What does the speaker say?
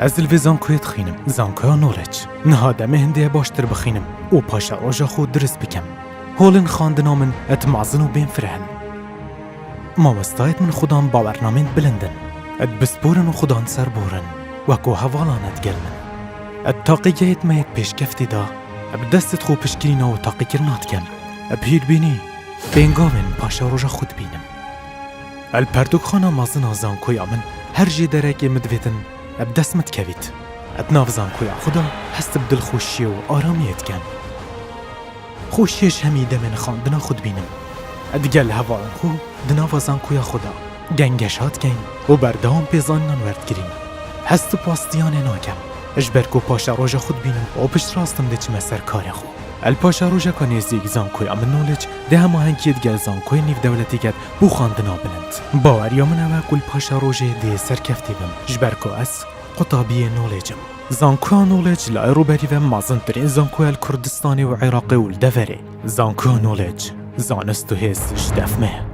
از الوی زانکویت خینم زانکویا نولج نهادم هندیه باشتر بخینم و پاشا روژا خود درست بکم هولن خواندنا من ات معزن و بین فرهن مامستایت من خودان باورنامین بلندن ات بسپورن و خودان سر بورن وکو هوالانت گلمن ات تاقیگیت مایت پیش کفتی دا اب دستت خو پشکرین و تاقی کرنات کم اب هیر بینی بینگاوین پاشا روژا خود بینم الپردوک خانا مازن زانکویا من هر جی درک مدویتن اب دست متکوید ات ناف زانکویا خدا هست بدل خوشی و آرامیت کم خوشیش همیده من خواندنا خود بینم ات گل هوالن خو دناف زانکویا خدا گنگشات کن و بردام پیزانن ورد گرین هست پاستیان ناکم اجبرکو پاشا روژا خود بینم و پشت راستم ده چمه سر کار خو الپاشا روژا که نزدیک زانکویا من نولج ده همه هنگیت گل زانکوی نیف دولتی گد بو خواندنا بلند باوریا من اوه کل پاشا روژا ده سرکفتی بم اجبرکو از قطابی نولجم زانکویا نولج لای روبری و مازن ترین زانکویا الکردستانی و عراقی و الدفره زانکویا نولج زانست و حس جدفمه